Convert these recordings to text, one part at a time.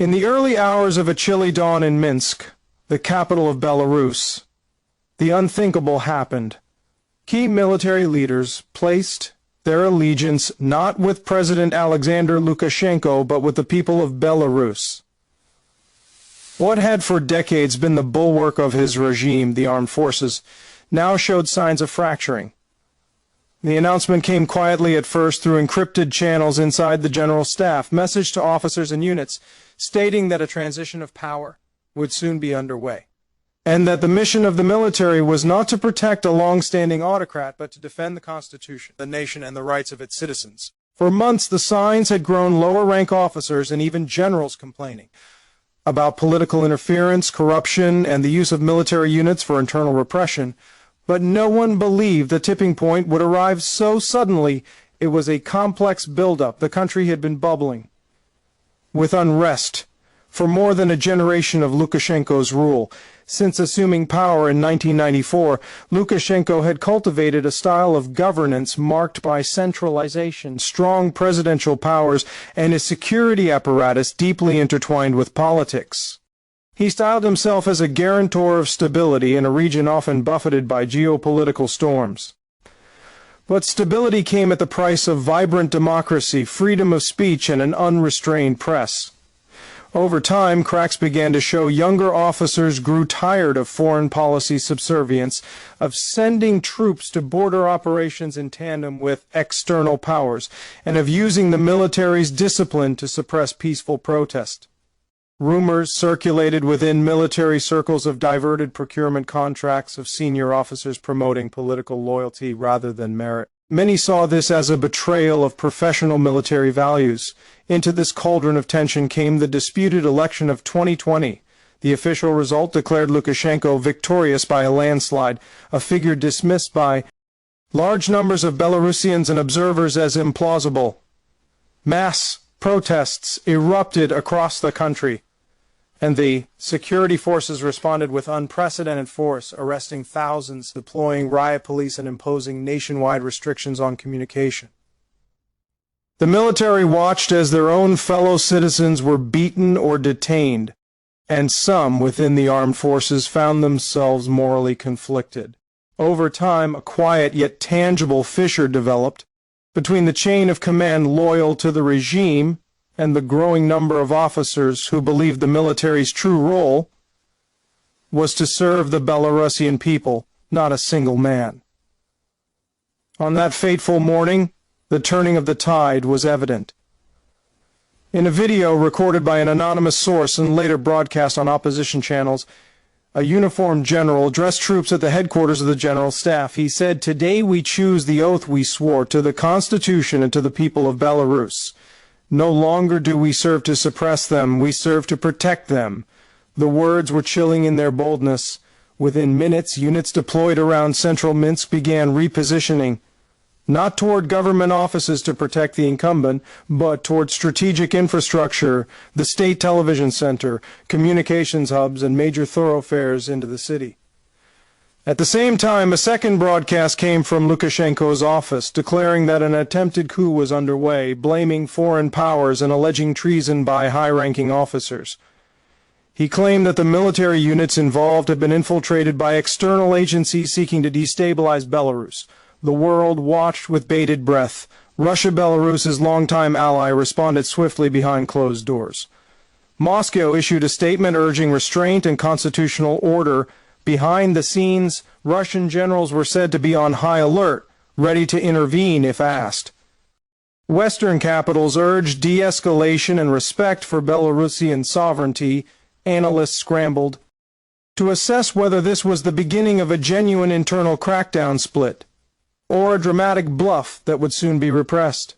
In the early hours of a chilly dawn in Minsk, the capital of Belarus, the unthinkable happened. Key military leaders placed their allegiance not with President Alexander Lukashenko, but with the people of Belarus. What had for decades been the bulwark of his regime, the armed forces, now showed signs of fracturing. The announcement came quietly at first through encrypted channels inside the general staff, message to officers and units stating that a transition of power would soon be underway, and that the mission of the military was not to protect a long-standing autocrat, but to defend the Constitution, the nation, and the rights of its citizens. For months, the signs had grown, lower-rank officers and even generals complaining about political interference, corruption, and the use of military units for internal repression, but no one believed the tipping point would arrive so suddenly. It was a complex buildup. The country had been bubbling with unrest for more than a generation of Lukashenko's rule. Since assuming power in 1994, Lukashenko had cultivated a style of governance marked by centralization, strong presidential powers, and a security apparatus deeply intertwined with politics. He styled himself as a guarantor of stability in a region often buffeted by geopolitical storms. But stability came at the price of vibrant democracy, freedom of speech, and an unrestrained press. Over time, cracks began to show. Younger officers grew tired of foreign policy subservience, of sending troops to border operations in tandem with external powers, and of using the military's discipline to suppress peaceful protest. Rumors circulated within military circles of diverted procurement contracts, of senior officers promoting political loyalty rather than merit. Many saw this as a betrayal of professional military values. Into this cauldron of tension came the disputed election of 2020. The official result declared Lukashenko victorious by a landslide, a figure dismissed by large numbers of Belarusians and observers as implausible. Mass protests erupted across the country, and the security forces responded with unprecedented force, arresting thousands, deploying riot police, and imposing nationwide restrictions on communication. The military watched as their own fellow citizens were beaten or detained, and some within the armed forces found themselves morally conflicted. Over time, a quiet yet tangible fissure developed between the chain of command loyal to the regime and the growing number of officers who believed the military's true role was to serve the Belarusian people, not a single man. On that fateful morning, the turning of the tide was evident. In a video recorded by an anonymous source and later broadcast on opposition channels, a uniformed general addressed troops at the headquarters of the general staff. He said, "Today we choose the oath we swore to the Constitution and to the people of Belarus. No longer do we serve to suppress them, we serve to protect them." The words were chilling in their boldness. Within minutes, units deployed around central Minsk began repositioning, not toward government offices to protect the incumbent, but toward strategic infrastructure, the state television center, communications hubs, and major thoroughfares into the city. At the same time, a second broadcast came from Lukashenko's office, declaring that an attempted coup was underway, blaming foreign powers and alleging treason by high-ranking officers. He claimed that the military units involved had been infiltrated by external agencies seeking to destabilize Belarus. The world watched with bated breath. Russia, Belarus's longtime ally, responded swiftly behind closed doors. Moscow issued a statement urging restraint and constitutional order. Behind the scenes, Russian generals were said to be on high alert, ready to intervene if asked. Western capitals urged de-escalation and respect for Belarusian sovereignty. Analysts scrambled to assess whether this was the beginning of a genuine internal crackdown split, or a dramatic bluff that would soon be repressed.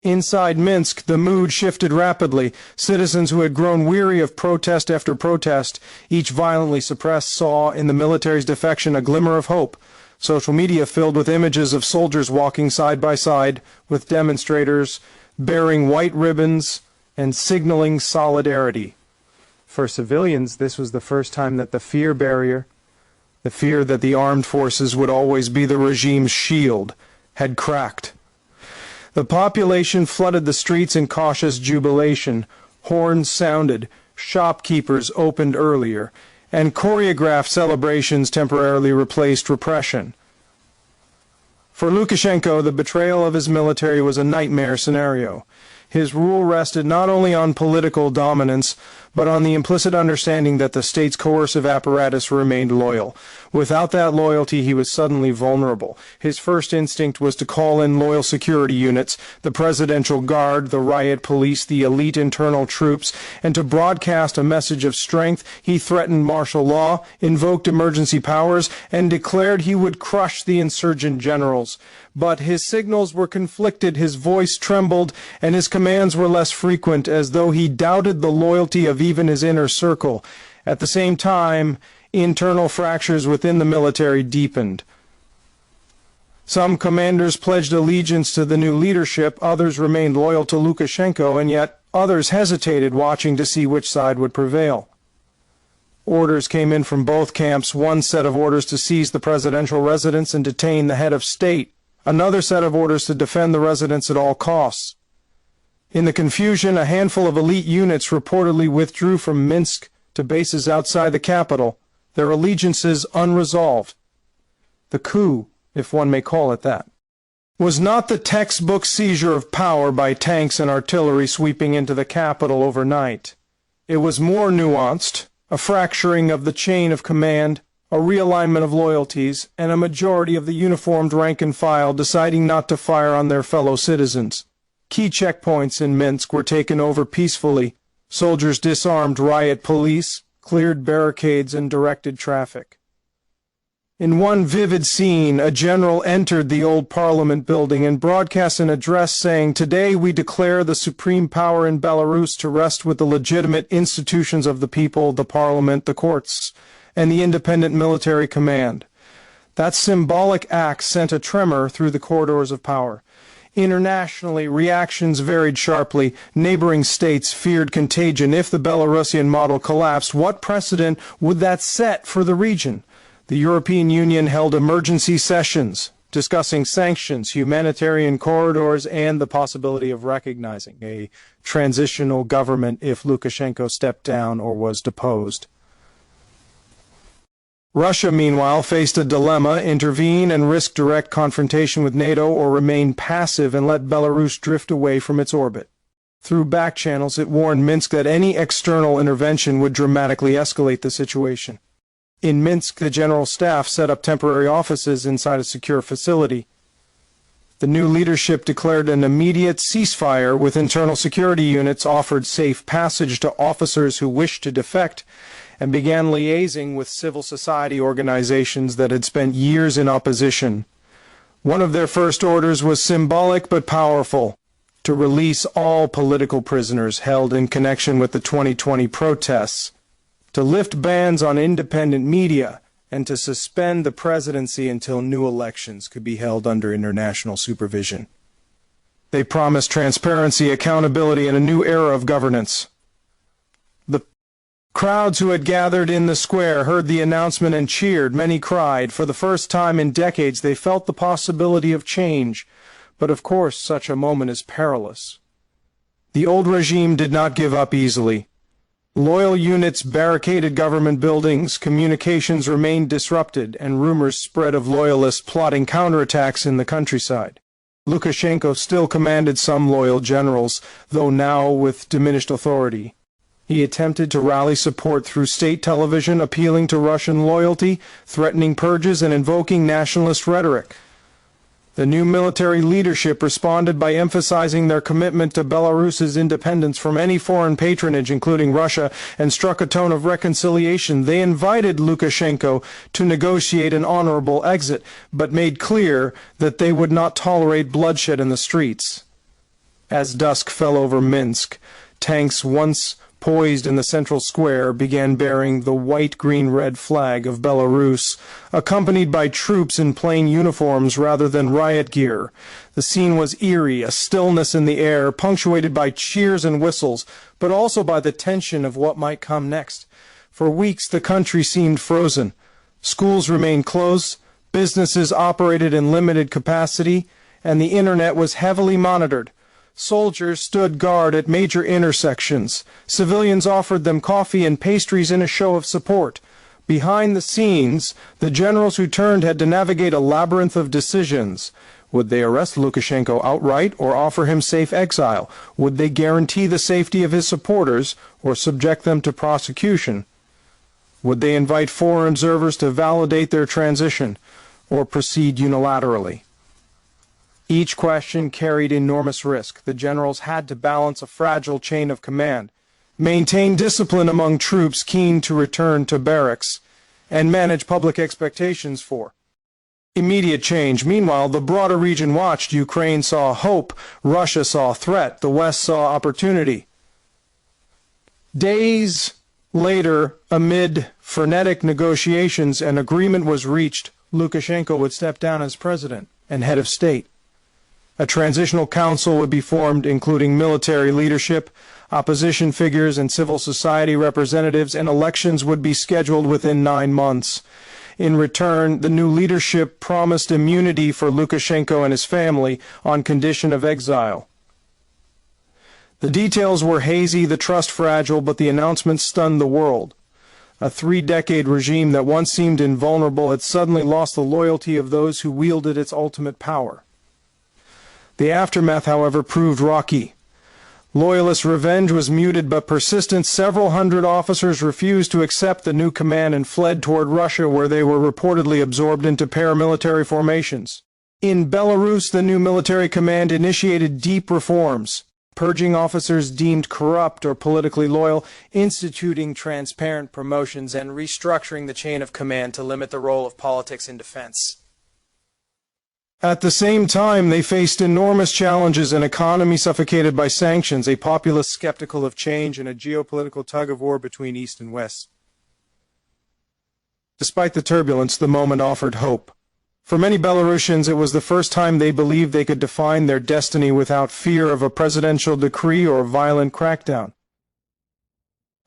Inside Minsk, the mood shifted rapidly. Citizens who had grown weary of protest after protest, each violently suppressed, saw in the military's defection a glimmer of hope. Social media filled with images of soldiers walking side by side with demonstrators, bearing white ribbons and signaling solidarity. For civilians, this was the first time that the fear barrier, the fear that the armed forces would always be the regime's shield, had cracked. The population flooded the streets in cautious jubilation. Horns sounded, shopkeepers opened earlier, and choreographed celebrations temporarily replaced repression. For Lukashenko, the betrayal of his military was a nightmare scenario. His rule rested not only on political dominance, but on the implicit understanding that the state's coercive apparatus remained loyal. Without that loyalty, he was suddenly vulnerable. His first instinct was to call in loyal security units, the Presidential Guard, the riot police, the elite internal troops, and to broadcast a message of strength. He threatened martial law, invoked emergency powers, and declared he would crush the insurgent generals. But his signals were conflicted, his voice trembled, and his commands were less frequent, as though he doubted the loyalty of even his inner circle. At the same time, internal fractures within the military deepened. Some commanders pledged allegiance to the new leadership, others remained loyal to Lukashenko, and yet others hesitated, watching to see which side would prevail. Orders came in from both camps, one set of orders to seize the presidential residence and detain the head of state, another set of orders to defend the residence at all costs. In the confusion, a handful of elite units reportedly withdrew from Minsk to bases outside the capital, their allegiances unresolved. The coup, if one may call it that, was not the textbook seizure of power by tanks and artillery sweeping into the capital overnight. It was more nuanced, a fracturing of the chain of command, a realignment of loyalties, and a majority of the uniformed rank and file deciding not to fire on their fellow citizens. Key checkpoints in Minsk were taken over peacefully. Soldiers disarmed riot police, cleared barricades, and directed traffic. In one vivid scene, a general entered the old parliament building and broadcast an address saying, "Today we declare the supreme power in Belarus to rest with the legitimate institutions of the people, the parliament, the courts, and the independent military command." That symbolic act sent a tremor through the corridors of power. Internationally, reactions varied sharply. Neighboring states feared contagion. If the Belarusian model collapsed, what precedent would that set for the region? The European Union held emergency sessions discussing sanctions, humanitarian corridors, and the possibility of recognizing a transitional government if Lukashenko stepped down or was deposed. Russia, meanwhile, faced a dilemma: intervene and risk direct confrontation with NATO, or remain passive and let Belarus drift away from its orbit. Through back channels, it warned Minsk that any external intervention would dramatically escalate the situation. In Minsk, the general staff set up temporary offices inside a secure facility. The new leadership declared an immediate ceasefire, with internal security units offered safe passage to officers who wished to defect, and began liaising with civil society organizations that had spent years in opposition. One of their first orders was symbolic but powerful: to release all political prisoners held in connection with the 2020 protests, to lift bans on independent media, and to suspend the presidency until new elections could be held under international supervision. They promised transparency, accountability, and a new era of governance. The crowds who had gathered in the square heard the announcement and cheered. Many cried. For the first time in decades, they felt the possibility of change. But of course, such a moment is perilous. The old regime did not give up easily. Loyal units barricaded government buildings, communications remained disrupted, and rumors spread of loyalists plotting counterattacks in the countryside. Lukashenko still commanded some loyal generals, though now with diminished authority. He attempted to rally support through state television, appealing to Russian loyalty, threatening purges, and invoking nationalist rhetoric. The new military leadership responded by emphasizing their commitment to Belarus's independence from any foreign patronage, including Russia, and struck a tone of reconciliation. They invited Lukashenko to negotiate an honorable exit, but made clear that they would not tolerate bloodshed in the streets. As dusk fell over Minsk, tanks once poised in the central square began bearing the white-green-red flag of Belarus, accompanied by troops in plain uniforms rather than riot gear. The scene was eerie, a stillness in the air, punctuated by cheers and whistles, but also by the tension of what might come next. For weeks the country seemed frozen. Schools remained closed, businesses operated in limited capacity, and the internet was heavily monitored. Soldiers stood guard at major intersections. Civilians offered them coffee and pastries in a show of support. Behind the scenes, the generals who turned had to navigate a labyrinth of decisions. Would they arrest Lukashenko outright or offer him safe exile? Would they guarantee the safety of his supporters or subject them to prosecution? Would they invite foreign observers to validate their transition or proceed unilaterally? Each question carried enormous risk. The generals had to balance a fragile chain of command, maintain discipline among troops keen to return to barracks, and manage public expectations for immediate change. Meanwhile, the broader region watched. Ukraine saw hope, Russia saw threat, the West saw opportunity. Days later, amid frenetic negotiations, an agreement was reached. Lukashenko would step down as president and head of state. A transitional council would be formed, including military leadership, opposition figures, and civil society representatives, and elections would be scheduled within 9 months. In return, the new leadership promised immunity for Lukashenko and his family on condition of exile. The details were hazy, the trust fragile, but the announcement stunned the world. A 3-decade regime that once seemed invulnerable had suddenly lost the loyalty of those who wielded its ultimate power. The aftermath, however, proved rocky. Loyalist revenge was muted but persistent. Several hundred officers refused to accept the new command and fled toward Russia, where they were reportedly absorbed into paramilitary formations. In Belarus, the new military command initiated deep reforms, purging officers deemed corrupt or politically loyal, instituting transparent promotions, and restructuring the chain of command to limit the role of politics in defense. At the same time, they faced enormous challenges: an economy suffocated by sanctions, a populace skeptical of change, and a geopolitical tug-of-war between East and West. Despite the turbulence, the moment offered hope. For many Belarusians, it was the first time they believed they could define their destiny without fear of a presidential decree or violent crackdown.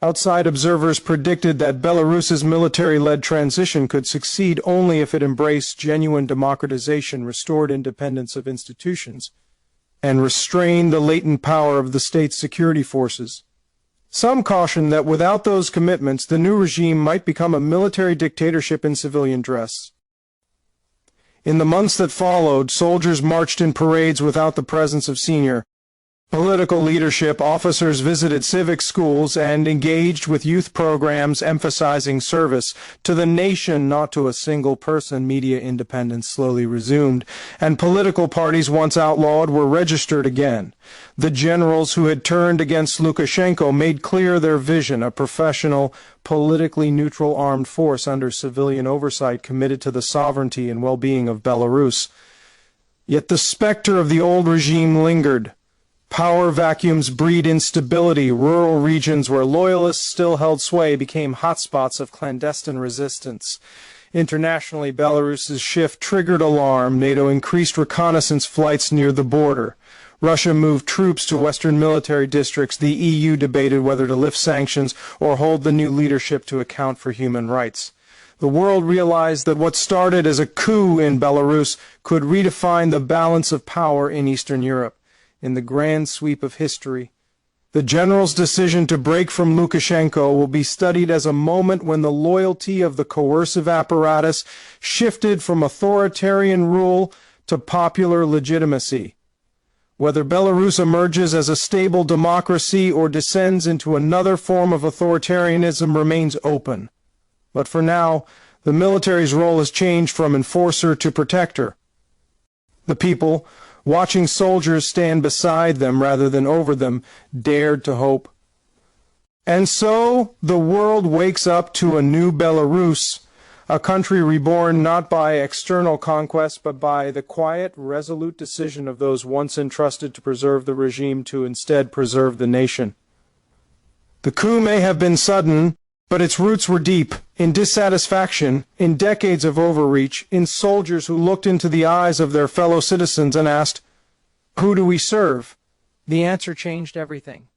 Outside observers predicted that Belarus's military-led transition could succeed only if it embraced genuine democratization, restored independence of institutions, and restrained the latent power of the state's security forces. Some cautioned that without those commitments, the new regime might become a military dictatorship in civilian dress. In the months that followed, soldiers marched in parades without the presence of senior political leadership. Officers visited civic schools and engaged with youth programs emphasizing service to the nation, not to a single person. Media independence slowly resumed, and political parties once outlawed were registered again. The generals who had turned against Lukashenko made clear their vision: a professional, politically neutral armed force under civilian oversight, committed to the sovereignty and well-being of Belarus. Yet the specter of the old regime lingered. Power vacuums breed instability. Rural regions where loyalists still held sway became hotspots of clandestine resistance. Internationally, Belarus's shift triggered alarm. NATO increased reconnaissance flights near the border. Russia moved troops to Western military districts. The EU debated whether to lift sanctions or hold the new leadership to account for human rights. The world realized that what started as a coup in Belarus could redefine the balance of power in Eastern Europe. In the grand sweep of history, the general's decision to break from Lukashenko will be studied as a moment when the loyalty of the coercive apparatus shifted from authoritarian rule to popular legitimacy. Whether Belarus emerges as a stable democracy or descends into another form of authoritarianism remains open. But for now, the military's role has changed from enforcer to protector. The people, watching soldiers stand beside them rather than over them, dared to hope. And so the world wakes up to a new Belarus, a country reborn not by external conquest but by the quiet, resolute decision of those once entrusted to preserve the regime to instead preserve the nation. The coup may have been sudden, but its roots were deep, in dissatisfaction, in decades of overreach, in soldiers who looked into the eyes of their fellow citizens and asked, "Who do we serve?" The answer changed everything.